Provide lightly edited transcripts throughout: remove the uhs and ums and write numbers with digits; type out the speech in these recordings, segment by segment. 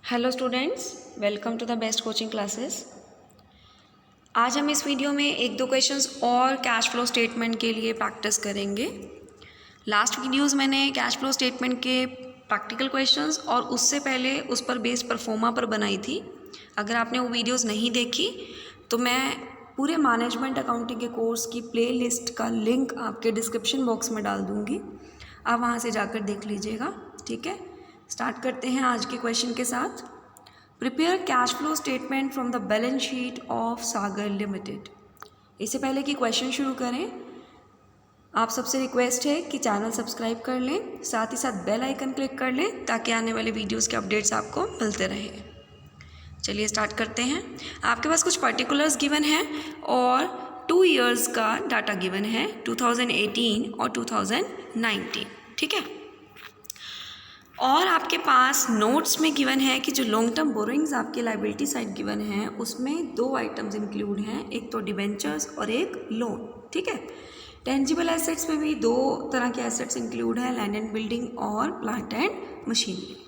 Hello students, welcome to the best coaching classes. आज हम इस वीडियो में एक दो क्वेश्चंस और कैश फ्लो स्टेटमेंट के लिए प्रैक्टिस करेंगे। लास्ट वीडियोस मैंने कैश फ्लो स्टेटमेंट के प्रैक्टिकल क्वेश्चंस और उससे पहले उस पर बेस्ड परफॉर्मा पर बनाई थी। अगर आपने वो वीडियोस नहीं देखी तो मैं पूरे मैनेजमेंट अकाउंटिंग के कोर्स की प्लेलिस्ट का लिंक आपके डिस्क्रिप्शन बॉक्स में डाल दूँगी, आप वहाँ से जाकर देख लीजिएगा। ठीक है, स्टार्ट करते हैं आज के क्वेश्चन के साथ। Prepare cash flow statement from the balance sheet of Sagar limited. इससे पहले कि क्वेश्चन शुरू करें, आप सबसे रिक्वेस्ट है कि चैनल सब्सक्राइब कर लें, साथ ही साथ बेल आइकन क्लिक कर लें ताकि आने वाले वीडियोस के अपडेट्स आपको मिलते रहें। चलिए स्टार्ट करते हैं। आपके पास कुछ पर्टिकुलर्स गिवन हैं और 2 इयर्स का डाटा गिवन है, 2018 और 2019। ठीक है, और आपके पास नोट्स में गिवन है कि जो लॉन्ग टर्म बोरोइंग्स आपके लाइबिलिटी साइड गिवन है उसमें 2 आइटम्स इंक्लूड हैं, एक तो डिबेंचर्स और एक लोन। ठीक है, टेंजिबल एसेट्स में भी 2 तरह के एसेट्स इंक्लूड हैं, लैंड एंड बिल्डिंग और प्लांट एंड मशीनरी।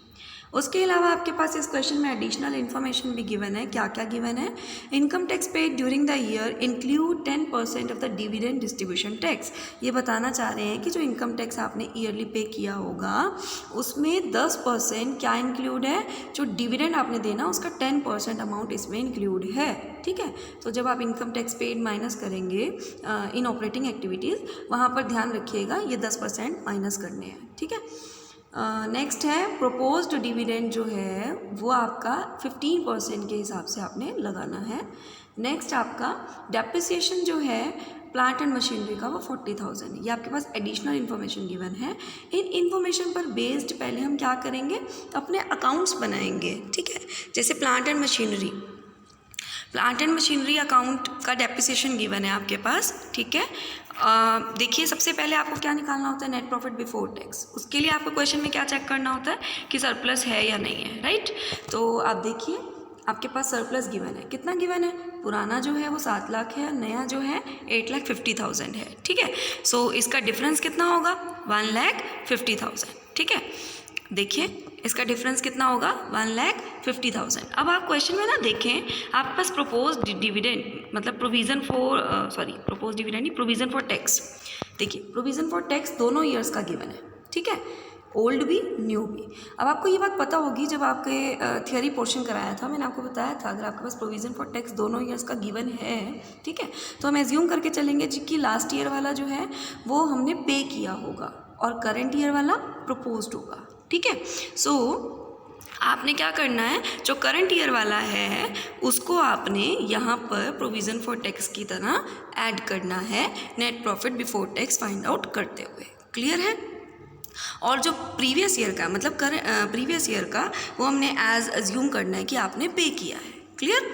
उसके अलावा आपके पास इस क्वेश्चन में एडिशनल इन्फॉर्मेशन भी गिवन है। क्या क्या गिवन है? Income tax paid during the year include 10% of the dividend distribution tax. ये बताना चाह रहे हैं कि जो इनकम टैक्स आपने ईयरली पे किया होगा उसमें 10% क्या इंक्लूड है, जो डिविडेंड आपने देना उसका 10% अमाउंट इसमें इंक्लूड है। ठीक है, तो जब आप इनकम टैक्स पेड माइनस करेंगे इन ऑपरेटिंग एक्टिविटीज़, वहाँ पर ध्यान रखिएगा ये 10% माइनस करने हैं। ठीक है, नेक्स्ट है प्रोपोज्ड डिविडेंड जो है वो आपका 15% के हिसाब से आपने लगाना है। नेक्स्ट आपका डेप्रिसिएशन जो है प्लांट एंड मशीनरी का वो 40,000। ये आपके पास एडिशनल इन्फॉर्मेशन गिवन है। इन इन्फॉर्मेशन पर बेस्ड पहले हम क्या करेंगे, अपने अकाउंट्स बनाएंगे। ठीक है, जैसे प्लांट एंड मशीनरी अकाउंट का डेप्रिसिएशन गिवन है आपके पास। ठीक है, देखिए सबसे पहले आपको क्या निकालना होता है, नेट प्रॉफिट बिफोर टैक्स। उसके लिए आपको क्वेश्चन में क्या चेक करना होता है कि सरप्लस है या नहीं है। राइट, तो आप देखिए आपके पास सरप्लस गिवन है। कितना गिवन है? पुराना जो है वो 7 लाख है, नया जो है 8,50,000 है। ठीक है, सो इसका डिफरेंस कितना होगा? 1,50,000। ठीक है, देखिए इसका डिफरेंस कितना होगा? 1,50,000। अब आप क्वेश्चन में ना देखें, आपके पास प्रोपोज डिविडेंड मतलब प्रोविज़न फॉर टैक्स। देखिए प्रोविज़न फॉर टैक्स दोनों ईयर्स का गिवन है। ठीक है, ओल्ड भी न्यू भी। अब आपको ये बात पता होगी, जब आपके थियोरी पोर्शन कराया था मैंने आपको बताया था अगर आपके पास प्रोविज़न फॉर टैक्स दोनों ईयर्स का गिवन है, ठीक है, तो हम एज्यूम करके चलेंगे कि लास्ट ईयर वाला जो है वो हमने पे किया होगा और करंट ईयर वाला प्रपोज्ड होगा। ठीक है, सो आपने क्या करना है, जो करंट ईयर वाला है उसको आपने यहाँ पर प्रोविज़न फॉर टैक्स की तरह ऐड करना है net profit before tax find out करते हुए। क्लियर है? और जो प्रीवियस ईयर का मतलब प्रीवियस ईयर का वो हमने एज अज्यूम करना है कि आपने पे किया है। क्लियर?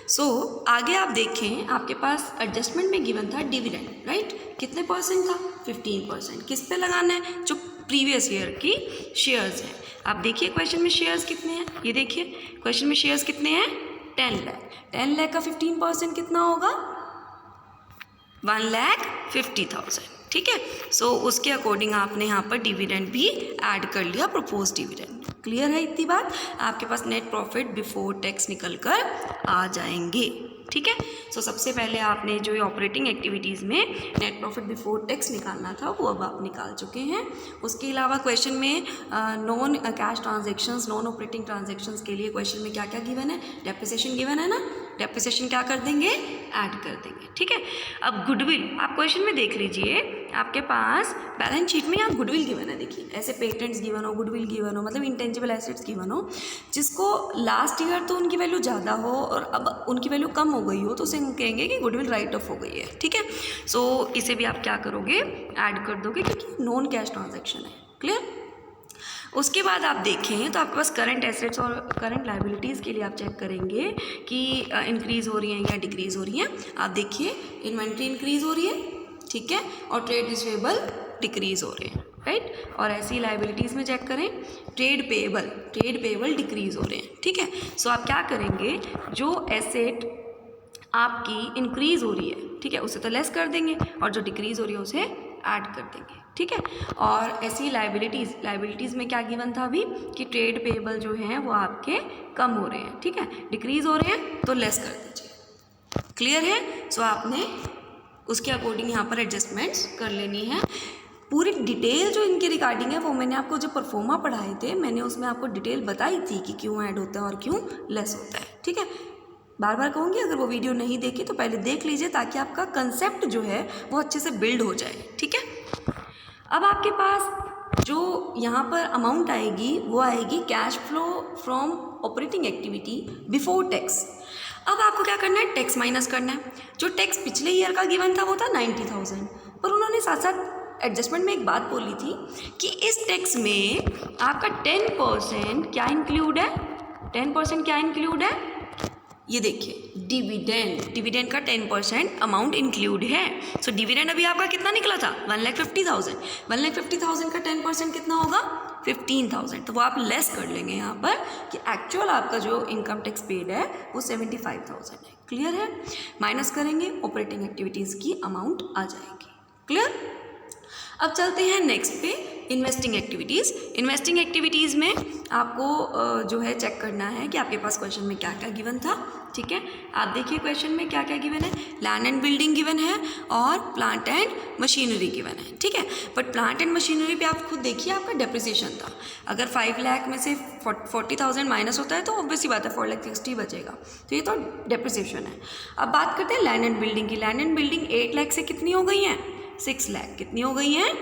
सो आगे आप देखें, आपके पास एडजस्टमेंट में गिवन था डिविडेंड। राइट, कितने परसेंट था? 15%। किस पे लगाना है? जो प्रीवियस ईयर की शेयर्स हैं। आप देखिए क्वेश्चन में शेयर्स कितने हैं, ये देखिए क्वेश्चन में शेयर्स कितने हैं? 10 लाख। 10 लाख का 15% कितना होगा? 1,50,000। ठीक है, सो उसके अकॉर्डिंग आपने यहाँ पर डिविडेंड भी ऐड कर लिया, प्रपोज डिविडेंड। क्लियर है इतनी बात? आपके पास नेट प्रॉफिट बिफोर टैक्स निकल कर आ जाएंगे। ठीक है, सो सबसे पहले आपने जो ऑपरेटिंग एक्टिविटीज़ में नेट प्रॉफिट बिफोर टैक्स निकालना था वो अब आप निकाल चुके हैं। उसके अलावा क्वेश्चन में non cash transactions, non operating transactions के लिए क्वेश्चन में क्या क्या गिवन है? डेप्रिसिएशन गिवन है ना, डेप्रिसिएशन क्या कर देंगे? ऐड कर देंगे। ठीक है, अब गुडविल आप क्वेश्चन में देख लीजिए, आपके पास बैलेंस शीट में यहाँ गुडविल गिवन है। देखिए ऐसे पेटेंट्स गिवन हो, गुडविल गिवन हो, मतलब इंटेंजिबल एसेट्स गिवन हो, जिसको लास्ट ईयर तो उनकी वैल्यू ज़्यादा हो और अब उनकी वैल्यू कम हो गई हो तो उसे हम कहेंगे कि गुडविल राइट ऑफ हो गई है। ठीक है, सो इसे भी आप क्या करोगे? ऐड कर दोगे क्योंकि नॉन कैश ट्रांजेक्शन है। क्लियर? उसके बाद आप देखें तो आपके पास करंट एसेट्स और करंट लाइबिलिटीज़ के लिए आप चेक करेंगे कि इंक्रीज़ हो रही हैं या डिक्रीज़ हो रही हैं। आप देखिए इन्वेंट्री इंक्रीज़ हो रही है, ठीक है, और ट्रेड रिसीवेबल डिक्रीज़ हो रहे हैं। राइट, और ऐसी लाइबिलिटीज़ में चेक करें ट्रेड पेएबल डिक्रीज़ हो रहे हैं। ठीक है, सो आप क्या करेंगे, जो एसेट आपकी इंक्रीज़ हो रही है, ठीक है, उसे तो लेस कर देंगे और जो डिक्रीज़ हो रही है उसे ऐड कर देंगे। ठीक है। और ऐसी लाइबिलिटीज़ में क्या गिवन था अभी कि ट्रेड पेएबल जो हैं वो आपके कम हो रहे हैं, ठीक है, डिक्रीज हो रहे हैं तो लेस कर दीजिए। क्लियर है? सो आपने उसके अकॉर्डिंग यहाँ पर एडजस्टमेंट्स कर लेनी है। पूरी डिटेल जो इनके रिगार्डिंग है वो मैंने आपको जो परफॉर्मा पढ़ाए थे मैंने उसमें आपको डिटेल बताई थी कि क्यों ऐड होता है और क्यों लेस होता है, ठीक है। बार बार कहूँगी अगर वो वीडियो नहीं देखी तो पहले देख लीजिए ताकि आपका कंसेप्ट जो है वो अच्छे से बिल्ड हो जाए, ठीक है। अब आपके पास जो यहाँ पर अमाउंट आएगी वो आएगी cash flow from operating activity before tax. अब आपको क्या करना है, टैक्स माइनस करना है। जो टैक्स पिछले ईयर का गिवन था वो था 90,000, पर उन्होंने साथ साथ एडजस्टमेंट में एक बात बोली थी कि इस टैक्स में आपका 10% क्या इंक्लूड है, 10% क्या इंक्लूड है, ये देखिए डिविडेंड का 10% अमाउंट इंक्लूड है। सो डिविडेंड अभी आपका कितना निकला था 1,50,000, 1,50,000 का 10% कितना होगा 15,000। तो वो आप लेस कर लेंगे यहाँ पर कि एक्चुअल आपका जो इनकम टैक्स पेड है वो 75,000 है। क्लियर है? माइनस करेंगे ऑपरेटिंग एक्टिविटीज़ की अमाउंट आ जाएगी। क्लियर? अब चलते हैं नेक्स्ट पे इन्वेस्टिंग एक्टिविटीज़। इन्वेस्टिंग एक्टिविटीज़ में आपको जो है चेक करना है कि आपके पास क्वेश्चन में क्या क्या गिवन था, ठीक है। आप देखिए क्वेश्चन में क्या क्या गिवन है, लैंड एंड बिल्डिंग गिवन है और प्लांट एंड मशीनरी गिवन है, ठीक है। बट प्लांट एंड मशीनरी पे आप खुद देखिए आपका डेप्रिसिएशन था। अगर 5 लाख में से 40,000 माइनस होता है तो ऑब्वियसली बात है 4,60,000 बचेगा, तो ये तो डेप्रिसिएशन है। अब बात करते हैं लैंड एंड बिल्डिंग की। लैंड एंड बिल्डिंग 8 लाख से कितनी हो गई हैं, 6 लाख। कितनी हो गई हैं,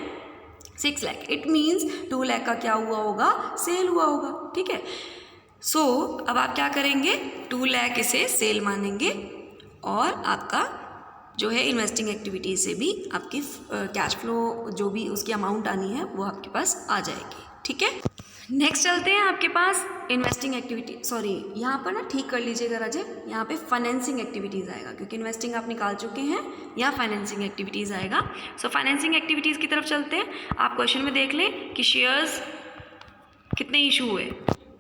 6 लाख। इट मीन्स 2 लाख का क्या हुआ होगा, सेल हुआ होगा, ठीक है। सो अब आप क्या करेंगे, 2 लाख इसे सेल मानेंगे और आपका जो है इन्वेस्टिंग एक्टिविटी से भी आपकी कैश फ्लो जो भी उसकी अमाउंट आनी है वो आपके पास आ जाएगी, ठीक है। नेक्स्ट चलते हैं आपके पास इन्वेस्टिंग एक्टिविटी, सॉरी यहाँ पर ना ठीक कर लीजिएगा राजे, यहाँ पे फाइनेंसिंग एक्टिविटीज़ आएगा क्योंकि इन्वेस्टिंग आप निकाल चुके हैं, यहाँ फाइनेंसिंग एक्टिविटीज़ आएगा। सो फाइनेंसिंग एक्टिविटीज़ की तरफ चलते हैं। आप क्वेश्चन में देख लें कि शेयर्स कितने इशू हुए।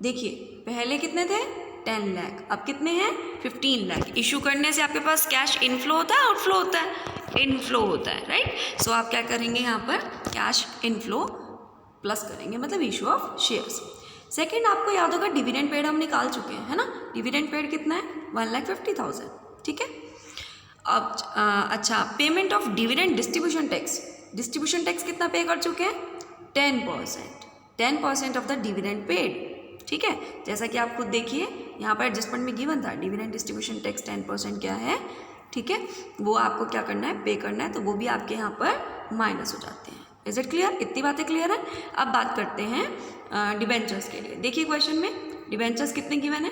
देखिए पहले कितने थे 10 लाख, अब कितने हैं 15 लाख। इशू करने से आपके पास कैश इनफ्लो होता है, आउटफ्लो होता है, इनफ्लो होता है, राइट। सो आप क्या करेंगे यहाँ पर कैश इनफ्लो प्लस करेंगे, मतलब इशू ऑफ शेयर्स। सेकंड आपको याद होगा डिविडेंड पेड हम निकाल चुके हैं, है ना। डिविडेंड पेड कितना है 1,50,000, ठीक है। अब अच्छा payment of dividend distribution tax, distribution tax कितना पे कर चुके हैं 10% ऑफ द डिविडेंड पेड, ठीक है। जैसा कि आप खुद देखिए यहाँ पर एडजस्टमेंट में गिवन था डिविडेंड डिस्ट्रीब्यूशन टैक्स 10% क्या है, ठीक है, वो आपको क्या करना है पे करना है, तो वो भी आपके यहाँ पर माइनस हो जाते हैं। Is it clear? इतनी बातें क्लियर है। अब बात करते हैं डिबेंचर्स के लिए। देखिए क्वेश्चन में डिबेंचर्स कितने गिवन है,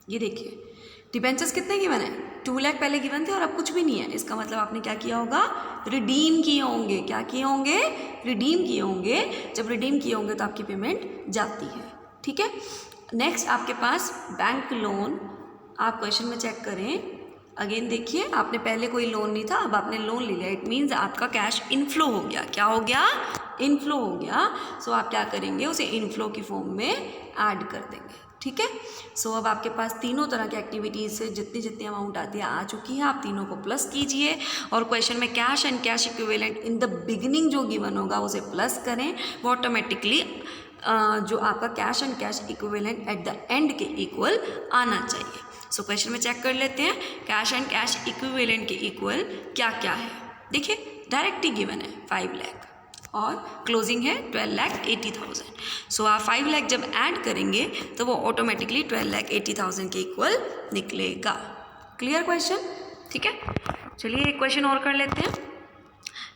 ये देखिए डिबेंचर्स कितने गिवन है 2 लाख पहले गिवन थे और अब कुछ भी नहीं है। इसका मतलब आपने क्या किया होगा, रिडीम किए होंगे। क्या किए होंगे, रिडीम किए होंगे। जब रिडीम किए होंगे तो आपकी पेमेंट जाती है, ठीक है। नेक्स्ट आपके पास बैंक लोन, आप क्वेश्चन में चेक करें अगेन, देखिए आपने पहले कोई लोन नहीं था, अब आपने लोन ले लिया, इट मीन्स आपका कैश इनफ्लो हो गया। क्या हो गया, इनफ्लो हो गया। सो आप क्या करेंगे, उसे इनफ्लो की फॉर्म में ऐड कर देंगे, ठीक है। सो अब आपके पास तीनों तरह की एक्टिविटीज़ से जितनी जितनी अमाउंट आती है आ चुकी है, आप तीनों को प्लस कीजिए और क्वेश्चन में cash and cash equivalent in the beginning जो गिवन होगा उसे प्लस करें, वो ऑटोमेटिकली जो आपका cash and cash equivalent at the end के इक्वल आना चाहिए। सो क्वेश्चन में चेक कर लेते हैं कैश एंड कैश इक्विवेलेंट के इक्वल क्या क्या है। देखिए डायरेक्ट ही गिवन है 5 लाख और क्लोजिंग है 12,80,000। सो आप 5 लाख जब ऐड करेंगे तो वो ऑटोमेटिकली 12,80,000 के इक्वल निकलेगा। क्लियर क्वेश्चन, ठीक है। चलिए एक क्वेश्चन और कर लेते हैं।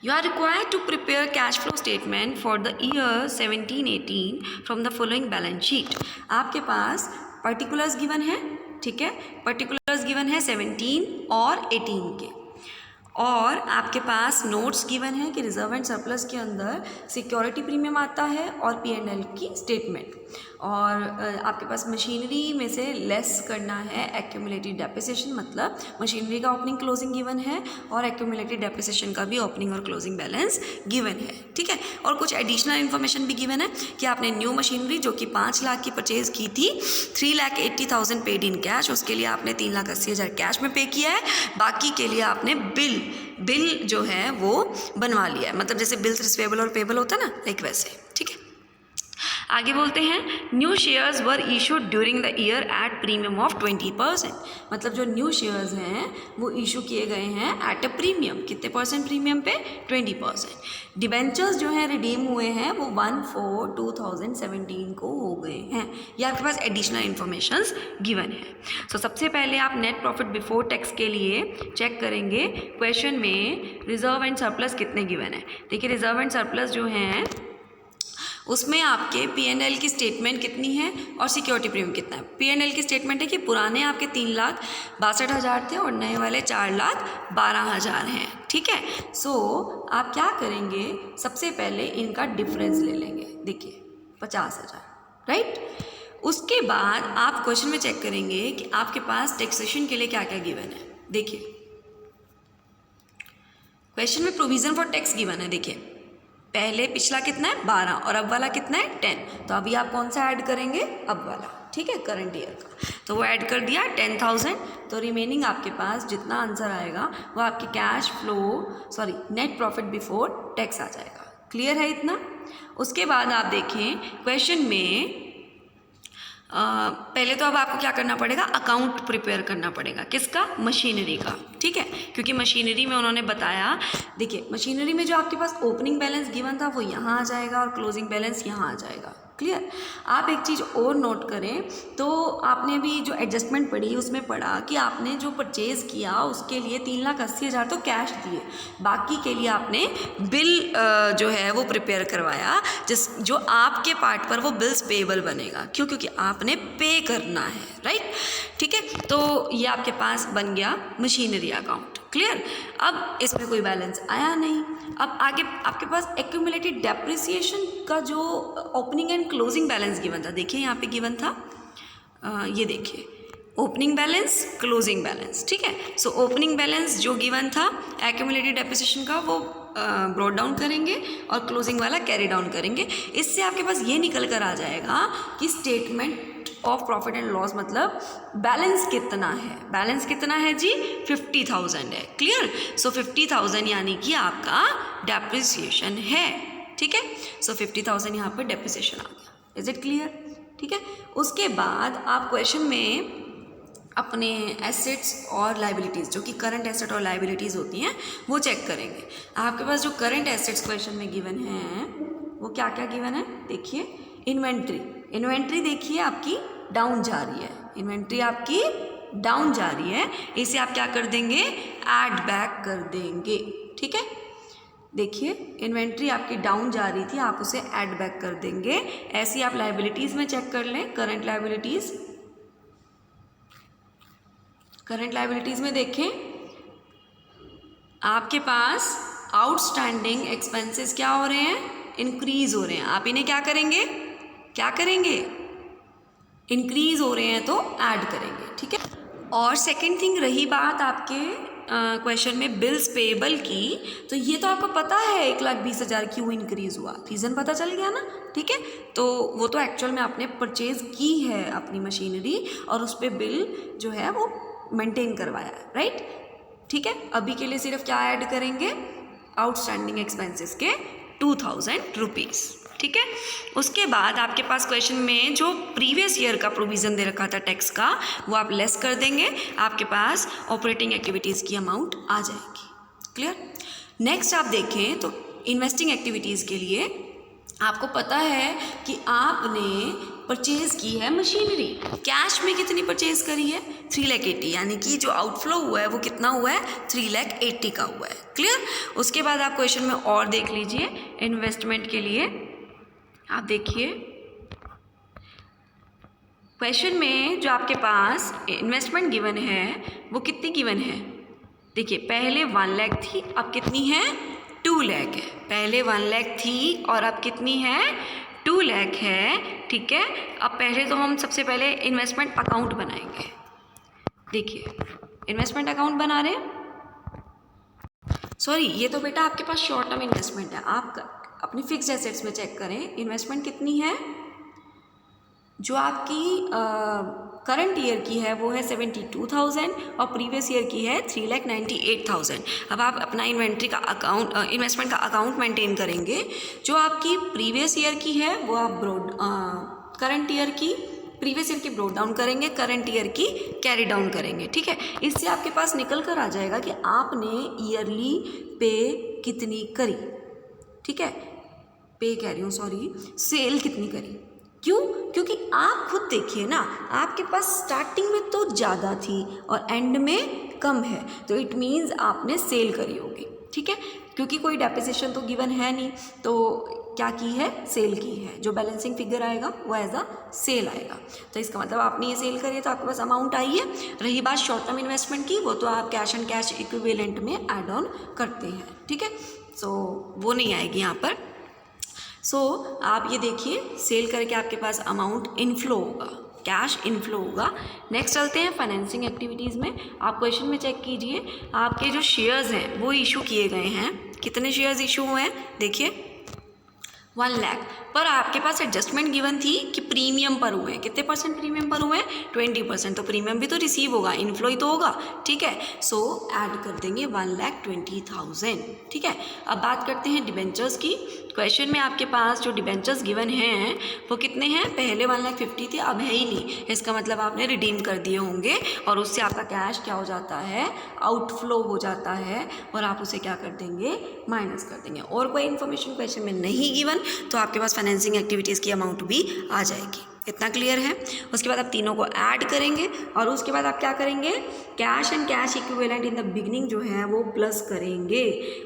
You are required to prepare cash flow statement for the year 17-18 from the following balance sheet. आपके पास पर्टिकुलर्स गिवन है, ठीक है, पर्टिकुलर्स गिवन है 17 और 18 के, और आपके पास नोट्स गिवन है कि रिजर्व एंड सरप्लस के अंदर सिक्योरिटी प्रीमियम आता है और P&L की स्टेटमेंट, और आपके पास मशीनरी में से लेस करना है एक्यूमुलेटेड डेप्रिसिएशन, मतलब मशीनरी का ओपनिंग क्लोजिंग गिवन है और एक्यूमुलेटेड डेप्रिसिएशन का भी ओपनिंग और क्लोजिंग बैलेंस गिवन है, ठीक है। और कुछ एडिशनल इन्फॉर्मेशन भी गिवन है कि आपने न्यू मशीनरी जो कि 5 लाख की परचेज की थी, 3,80,000 पेड इन कैश, उसके लिए आपने 3,80,000 कैश में पे किया है, बाकी के लिए आपने बिल बिल जो है वो बनवा लिया है, मतलब जैसे बिल्स रिसीवेबल और पेबल होता है ना, लाइक वैसे, ठीक है। आगे बोलते हैं new shares were issued during the year at premium of 20%, मतलब जो न्यू शेयर्स हैं वो इशू किए गए हैं एट अ प्रीमियम, कितने परसेंट प्रीमियम पे, 20%। डिबेंचर्स जो हैं रिडीम हुए हैं वो 1/4/2017 को हो गए हैं। ये आपके पास एडिशनल इन्फॉर्मेशंस गिवन है। सो सबसे पहले आप नेट प्रॉफिट बिफोर टैक्स के लिए चेक करेंगे, क्वेश्चन में रिजर्व एंड सरप्लस कितने गिवन है। देखिए रिजर्व एंड सरप्लस जो हैं उसमें आपके P&L की स्टेटमेंट कितनी है और सिक्योरिटी प्रीमियम कितना है। P&L की स्टेटमेंट है कि पुराने आपके 3,62,000 थे और नए वाले 4,12,000 हैं, ठीक है। सो आप क्या करेंगे, सबसे पहले इनका डिफरेंस ले लेंगे, देखिए 50,000, राइट। उसके बाद आप क्वेश्चन में चेक करेंगे कि आपके पास टैक्सेशन के लिए क्या क्या गिवन है। देखिए क्वेश्चन में प्रोविजन फॉर टैक्स गिवन है, देखिए पहले पिछला कितना है 12 और अब वाला कितना है 10, तो अभी आप कौन सा ऐड करेंगे, अब वाला, ठीक है, करंट ईयर का। तो वो ऐड कर दिया 10,000, तो रिमेनिंग आपके पास जितना आंसर आएगा वो आपके नेट प्रॉफिट बिफोर टैक्स आ जाएगा। क्लियर है इतना। उसके बाद आप देखें क्वेश्चन में पहले तो अब आपको क्या करना पड़ेगा, अकाउंट प्रिपेयर करना पड़ेगा, किसका, मशीनरी का, ठीक है, क्योंकि मशीनरी में उन्होंने बताया, देखिए मशीनरी में जो आपके पास ओपनिंग बैलेंस गिवन था वो यहाँ आ जाएगा और क्लोजिंग बैलेंस यहाँ आ जाएगा। क्लियर। आप एक चीज़ और नोट करें, तो आपने भी जो एडजस्टमेंट पढ़ी उसमें पढ़ा कि आपने जो परचेज़ किया उसके लिए 3,80,000 तो कैश दिए, बाकी के लिए आपने बिल जो है वो प्रिपेयर करवाया, जो आपके पार्ट पर वो बिल्स पेएबल बनेगा, क्यों, क्योंकि आपने पे करना है, राइट, ठीक है। तो ये आपके पास बन गया मशीनरी अकाउंट। क्लियर। अब इसमें कोई बैलेंस आया नहीं। अब आगे आपके पास एक्यूमुलेटेड डेप्रिसिएशन का जो opening and closing balance given था, देखिए यहाँ पे गिवन था, ये देखिए ओपनिंग बैलेंस, क्लोजिंग बैलेंस, ठीक है। सो ओपनिंग बैलेंस जो गिवन था एक्यूमुलेटेड डेप्रिसिएशन का वो ब्रॉट डाउन करेंगे और क्लोजिंग वाला कैरी डाउन करेंगे। इससे आपके पास ये निकल कर आ जाएगा कि statement of profit and loss मतलब बैलेंस कितना है, बैलेंस कितना है जी, 50,000 है। क्लियर। सो 50,000 यानी कि आपका डेप्रिसिएशन है, ठीक है। सो 50,000 यहाँ पर डेप्रिसिएशन आ गया। इज इट क्लियर, ठीक है। उसके बाद आप क्वेश्चन में अपने एसेट्स और लाइबिलिटीज़, जो कि करंट एसेट और लाइबिलिटीज़ होती हैं, वो चेक करेंगे। आपके पास जो करंट एसेट्स क्वेश्चन में गिवन हैं वो क्या क्या गिवन है, देखिए इन्वेंट्री देखिए आपकी डाउन जा रही है, इन्वेंट्री आपकी डाउन जा रही है, इसे आप क्या कर देंगे, ऐड बैक कर देंगे, ठीक है। देखिए इन्वेंट्री आपकी डाउन जा रही थी, आप उसे ऐड बैक कर देंगे। ऐसी आप लाइबिलिटीज़ में चेक कर लें, करंट लाइबिलिटीज़ में देखें आपके पास आउटस्टैंडिंग एक्सपेंसेस क्या हो रहे हैं, इंक्रीज हो रहे हैं। आप इन्हें क्या करेंगे, इंक्रीज हो रहे हैं तो ऐड करेंगे, ठीक है। और सेकंड थिंग, रही बात आपके क्वेश्चन में बिल्स पेएबल की, तो ये तो आपको पता है 1,20,000 क्यों इंक्रीज़ हुआ, रीज़न पता चल गया ना, ठीक है। तो वो तो एक्चुअल में आपने परचेज़ की है अपनी मशीनरी और उस पर बिल जो है वो मेंटेन करवाया है, राइट, ठीक है। अभी के लिए सिर्फ क्या ऐड करेंगे, आउटस्टैंडिंग एक्सपेंसेस के 2,000 रुपीज़, ठीक है। उसके बाद आपके पास क्वेश्चन में जो प्रीवियस ईयर का प्रोविज़न दे रखा था टैक्स का, वो आप लेस कर देंगे, आपके पास ऑपरेटिंग एक्टिविटीज़ की अमाउंट आ जाएगी। क्लियर। नेक्स्ट आप देखें तो इन्वेस्टिंग एक्टिविटीज़ के लिए आपको पता है कि आपने परचेज़ की है मशीनरी, कैश में कितनी परचेज़ करी है, 3,80,000, यानी कि जो आउटफ्लो हुआ है वो कितना हुआ है, 3,80,000 का हुआ है। क्लियर। उसके बाद आप क्वेश्चन में और देख लीजिए, इन्वेस्टमेंट के लिए आप देखिए क्वेश्चन में जो आपके पास इन्वेस्टमेंट गिवन है वो कितनी गिवन है, देखिए पहले 1 लाख थी, अब कितनी है, 2 लाख है। पहले 1 लाख थी और अब कितनी है, 2 लाख है, ठीक है। अब पहले तो हम सबसे पहले इन्वेस्टमेंट अकाउंट बनाएंगे। देखिए इन्वेस्टमेंट अकाउंट बना रहे हैं, सॉरी ये तो बेटा आपके पास शॉर्ट टर्म इन्वेस्टमेंट है, आप अपनी फिक्स्ड एसेट्स में चेक करें इन्वेस्टमेंट कितनी है, जो आपकी करंट ईयर की है वो है 72,000 और प्रीवियस ईयर की है 3,98,000। अब आप अपना इन्वेंट्री का अकाउंट इन्वेस्टमेंट का अकाउंट मेंटेन करेंगे। जो आपकी प्रीवियस ईयर की है वो आप करंट ईयर की प्रीवियस ईयर की ब्रोड डाउन करेंगे, करंट ईयर की कैरी डाउन करेंगे। ठीक है, इससे आपके पास निकल कर आ जाएगा कि आपने ईयरली पे कितनी करी। ठीक है, पे कह रही हूँ सॉरी, सेल कितनी करी। क्यों? क्योंकि आप खुद देखिए ना, आपके पास स्टार्टिंग में तो ज़्यादा थी और एंड में कम है, तो इट मीन्स आपने सेल करी होगी। ठीक है, क्योंकि कोई डेप्रिसिएशन तो गिवन है नहीं, तो क्या की है, सेल की है। जो बैलेंसिंग फिगर आएगा वो एज अ सेल आएगा। तो इसका मतलब आपने ये सेल करी है तो आपके पास अमाउंट आई है। रही बात शॉर्ट टर्म इन्वेस्टमेंट की, वो तो आप कैश एंड कैश इक्विवेलेंट में ऐड ऑन करते हैं। ठीक है, सो वो नहीं आएगी यहाँ पर। आप ये देखिए, सेल करके आपके पास अमाउंट इनफ्लो होगा, कैश इनफ्लो होगा। नेक्स्ट चलते हैं फाइनेंसिंग एक्टिविटीज़ में। आप क्वेश्चन में चेक कीजिए, आपके जो शेयर्स हैं वो इशू किए गए हैं। कितने शेयर्स इशू हुए हैं देखिए, 1 लाख। पर आपके पास एडजस्टमेंट गिवन थी कि प्रीमियम पर हुए हैं। कितने परसेंट प्रीमियम पर हुए हैं? 20%। तो प्रीमियम भी तो रिसीव होगा, इनफ्लो ही तो होगा। ठीक है, ऐड कर देंगे 1,20,000। ठीक है, अब बात करते हैं डिबेंचर्स की। क्वेश्चन में आपके पास जो डिबेंचर्स गिवन हैं वो कितने हैं? पहले 1,50,000 थे, अब है ही नहीं। इसका मतलब आपने रिडीम कर दिए होंगे और उससे आपका कैश क्या हो जाता है, आउटफ्लो हो जाता है और आप उसे क्या कर देंगे, माइनस कर देंगे। और कोई इन्फॉर्मेशन क्वेश्चन में नहीं गिवन तो आपके पास फाइनेंसिंग एक्टिविटीज़ की अमाउंट भी आ जाएगी। इतना क्लियर है? उसके बाद आप तीनों को ऐड करेंगे और उसके बाद आप क्या करेंगे, cash and cash equivalent in the beginning जो है वो प्लस करेंगे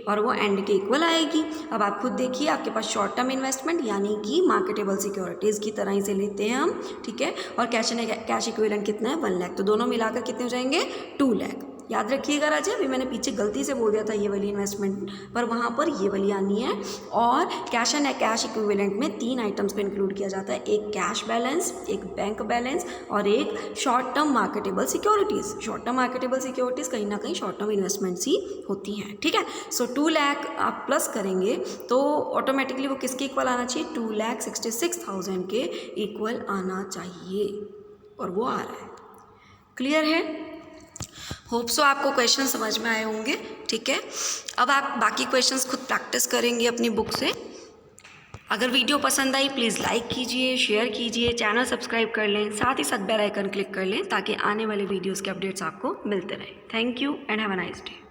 और वो एंड के इक्वल आएगी। अब आप खुद देखिए, आपके पास शॉर्ट टर्म इन्वेस्टमेंट यानी कि मार्केटेबल सिक्योरिटीज़ की तरह ही से लेते हैं हम। ठीक है, और कैश एंड कैश इक्विवेलेंट कितना है, 1 लाख। तो दोनों मिलाकर कितने हो जाएंगे, 2 लाख। याद रखिएगा राजा, अभी मैंने पीछे गलती से बोल दिया था ये वाली इन्वेस्टमेंट, पर वहाँ पर ये वाली आनी है। और कैश एंड कैश इक्विवेलेंट में 3 आइटम्स को इंक्लूड किया जाता है, एक कैश बैलेंस, एक बैंक बैलेंस और एक short term marketable securities. Short term marketable securities कहीं ना कहीं शॉर्ट टर्म इन्वेस्टमेंट्स ही होती हैं। ठीक है, 2 लाख आप प्लस करेंगे तो ऑटोमेटिकली वो किसके इक्वल आना चाहिए, 2,66,000 के इक्वल आना चाहिए और वो आ रहा है। क्लियर है? होप सो आपको क्वेश्चन समझ में आए होंगे। ठीक है, अब आप बाकी क्वेश्चंस खुद प्रैक्टिस करेंगे अपनी बुक से। अगर वीडियो पसंद आई प्लीज़ लाइक कीजिए, शेयर कीजिए, चैनल सब्सक्राइब कर लें, साथ ही साथ बेल आइकन क्लिक कर लें ताकि आने वाले वीडियोज़ के अपडेट्स आपको मिलते रहें। Thank you and have a nice day.